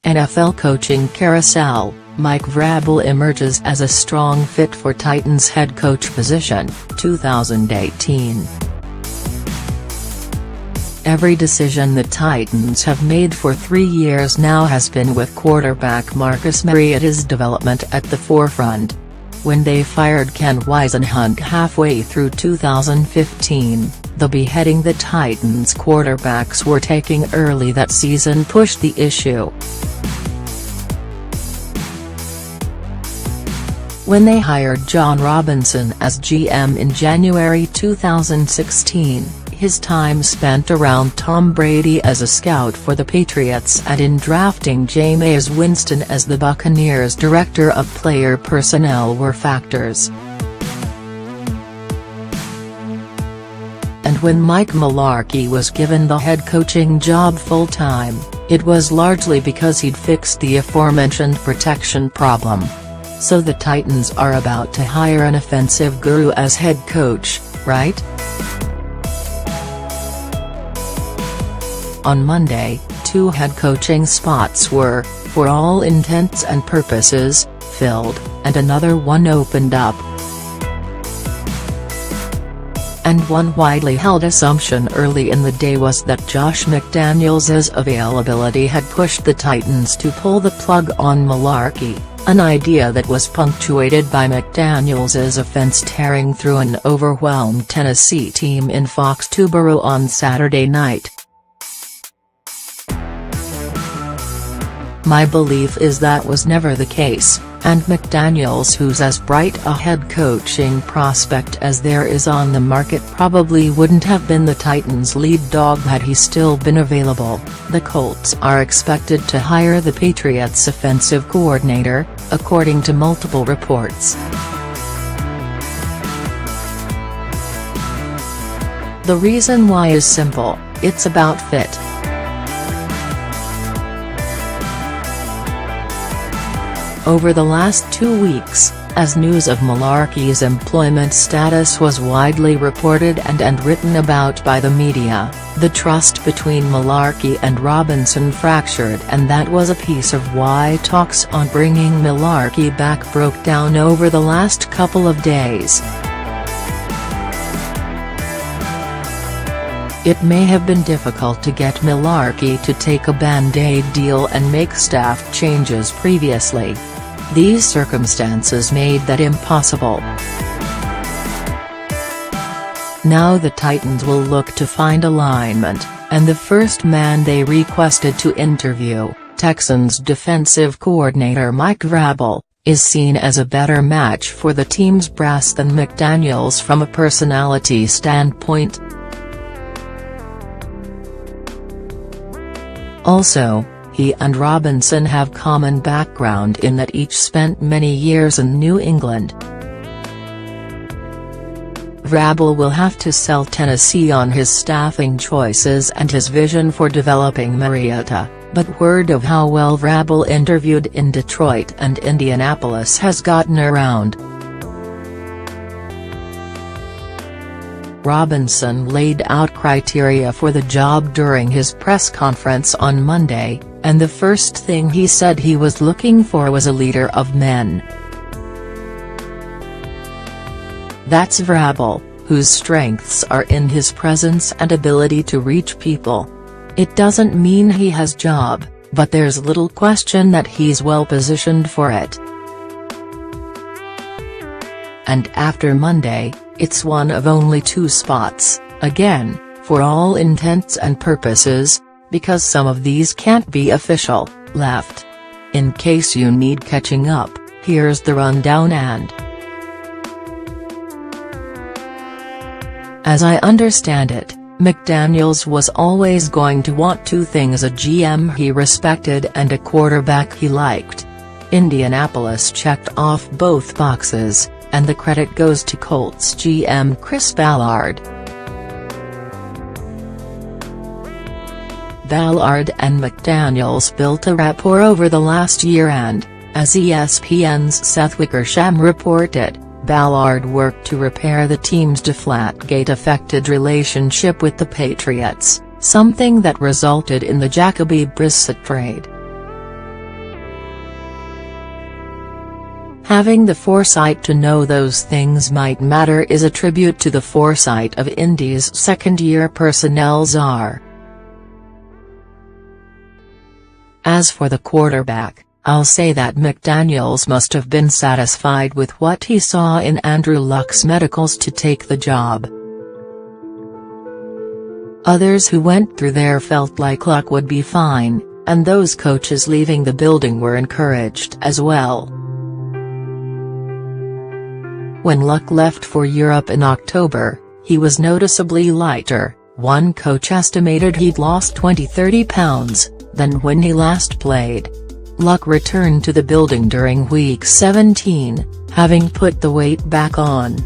NFL coaching carousel, Mike Vrabel emerges as a strong fit for Titans head coach position, 2018. Every decision the Titans have made for 3 years now has been with quarterback Marcus Mariota's development at the forefront. When they fired Ken Whisenhunt halfway through 2015, the beheading the Titans quarterbacks were taking early that season pushed the issue. When they hired John Robinson as GM in January 2016, his time spent around Tom Brady as a scout for the Patriots and in drafting Jameis Winston as the Buccaneers' director of player personnel were factors. And when Mike Mularkey was given the head coaching job full-time, it was largely because he'd fixed the aforementioned protection problem. So the Titans are about to hire an offensive guru as head coach, right? On Monday, 2 head coaching spots were, for all intents and purposes, filled, and another one opened up. And one widely held assumption early in the day was that Josh McDaniels's availability had pushed the Titans to pull the plug on Mularkey, an idea that was punctuated by McDaniels's offense tearing through an overwhelmed Tennessee team in Foxborough on Saturday night. My belief is that was never the case, and McDaniels, who's as bright a head coaching prospect as there is on the market, probably wouldn't have been the Titans' lead dog had he still been available. The Colts are expected to hire the Patriots' offensive coordinator, according to multiple reports. The reason why is simple: it's about fit. Over the last 2 weeks, as news of Mularkey's employment status was widely reported and written about by the media, the trust between Mularkey and Robinson fractured, and that was a piece of why talks on bringing Mularkey back broke down over the last couple of days. It may have been difficult to get Mularkey to take a Band-Aid deal and make staff changes previously. These circumstances made that impossible. Now the Titans will look to find alignment, and the first man they requested to interview, Texans defensive coordinator Mike Vrabel, is seen as a better match for the team's brass than McDaniels from a personality standpoint. Also, he and Robinson have common background in that each spent many years in New England. Vrabel will have to sell Tennessee on his staffing choices and his vision for developing Mariota, but word of how well Vrabel interviewed in Detroit and Indianapolis has gotten around. Robinson laid out criteria for the job during his press conference on Monday, and the first thing he said he was looking for was a leader of men. That's Vrabel, whose strengths are in his presence and ability to reach people. It doesn't mean he has a job, but there's little question that he's well positioned for it. And after Monday, it's one of only 2 spots, again, for all intents and purposes, because some of these can't be official, left. In case you need catching up, here's the rundown. And as I understand it, McDaniels was always going to want 2 things: a GM he respected and a quarterback he liked. Indianapolis checked off both boxes, and the credit goes to Colts GM Chris Ballard. Ballard and McDaniels built a rapport over the last year and, as ESPN's Seth Wickersham reported, Ballard worked to repair the team's Deflategate-affected relationship with the Patriots, something that resulted in the Jacoby Brissett trade. Having the foresight to know those things might matter is a tribute to the foresight of Indy's second-year personnel czar. As for the quarterback, I'll say that McDaniels must have been satisfied with what he saw in Andrew Luck's medicals to take the job. Others who went through there felt like Luck would be fine, and those coaches leaving the building were encouraged as well. When Luck left for Europe in October, he was noticeably lighter. One coach estimated he'd lost 20–30 pounds than when he last played. Luck returned to the building during Week 17, having put the weight back on.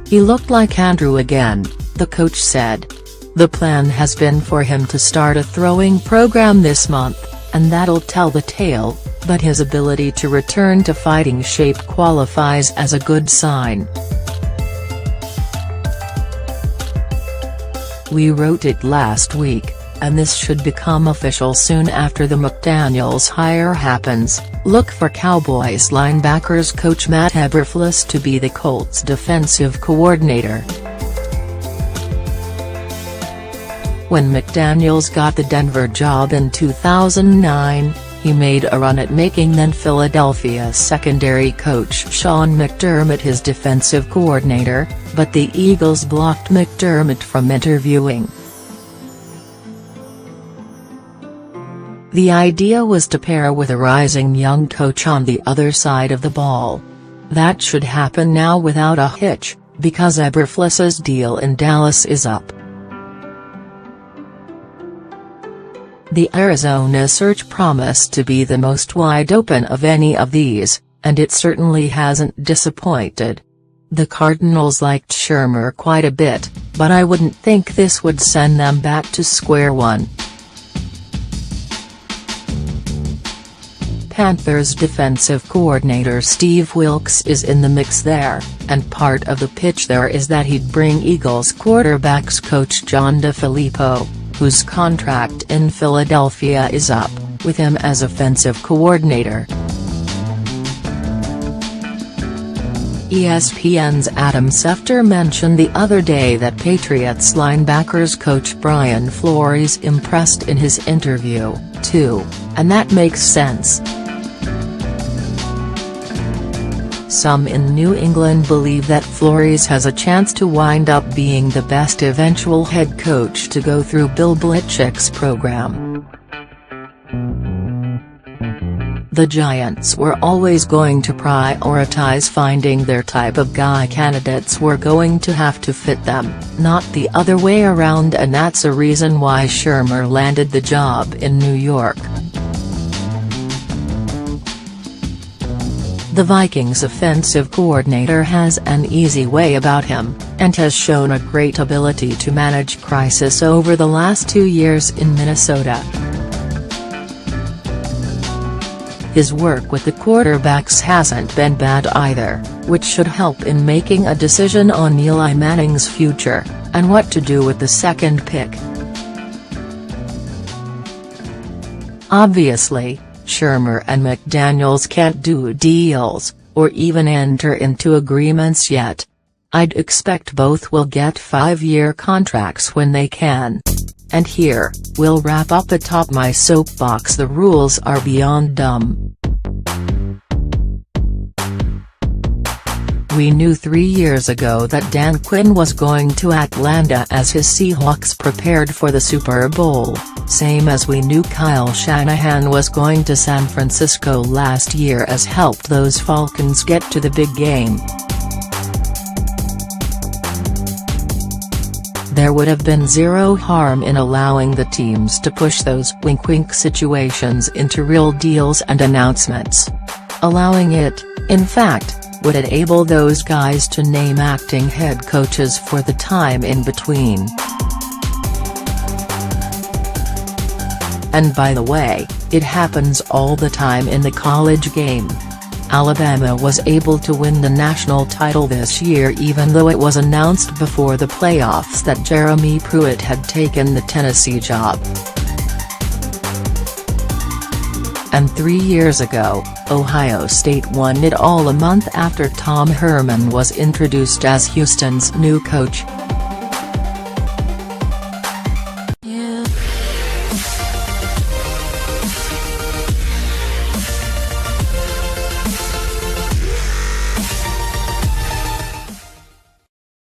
He looked like Andrew again, the coach said. The plan has been for him to start a throwing program this month, and that'll tell the tale, but his ability to return to fighting shape qualifies as a good sign. We wrote it last week, and this should become official soon after the McDaniels hire happens. Look for Cowboys linebackers coach Matt Eberflus to be the Colts' defensive coordinator. When McDaniels got the Denver job in 2009, he made a run at making then Philadelphia secondary coach Sean McDermott his defensive coordinator, but the Eagles blocked McDermott from interviewing. The idea was to pair with a rising young coach on the other side of the ball. That should happen now without a hitch, because Eberflus's deal in Dallas is up. The Arizona search promised to be the most wide open of any of these, and it certainly hasn't disappointed. The Cardinals liked Shurmur quite a bit, but I wouldn't think this would send them back to square one. Panthers defensive coordinator Steve Wilks is in the mix there, and part of the pitch there is that he'd bring Eagles quarterbacks coach John DeFilippo, whose contract in Philadelphia is up, with him as offensive coordinator. ESPN's Adam Schefter mentioned the other day that Patriots linebackers coach Brian Flores impressed in his interview, too, and that makes sense. Some in New England believe that Flores has a chance to wind up being the best eventual head coach to go through Bill Belichick's program. The Giants were always going to prioritize finding their type of guy. Candidates were going to have to fit them, not the other way around, and that's a reason why Shurmur landed the job in New York. The Vikings offensive coordinator has an easy way about him, and has shown a great ability to manage crisis over the last 2 years in Minnesota. His work with the quarterbacks hasn't been bad either, which should help in making a decision on Eli Manning's future, and what to do with the second pick. Obviously, Shurmur and McDaniels can't do deals, or even enter into agreements yet. I'd expect both will get 5-year contracts when they can. And here, we'll wrap up atop my soapbox. The rules are beyond dumb. We knew 3 years ago that Dan Quinn was going to Atlanta as his Seahawks prepared for the Super Bowl, same as we knew Kyle Shanahan was going to San Francisco last year as helped those Falcons get to the big game. There would have been zero harm in allowing the teams to push those wink-wink situations into real deals and announcements. Allowing it, in fact, would enable those guys to name acting head coaches for the time in between. And by the way, it happens all the time in the college game. Alabama was able to win the national title this year even though it was announced before the playoffs that Jeremy Pruitt had taken the Tennessee job. And 3 years ago, Ohio State won it all a month after Tom Herman was introduced as Houston's new coach.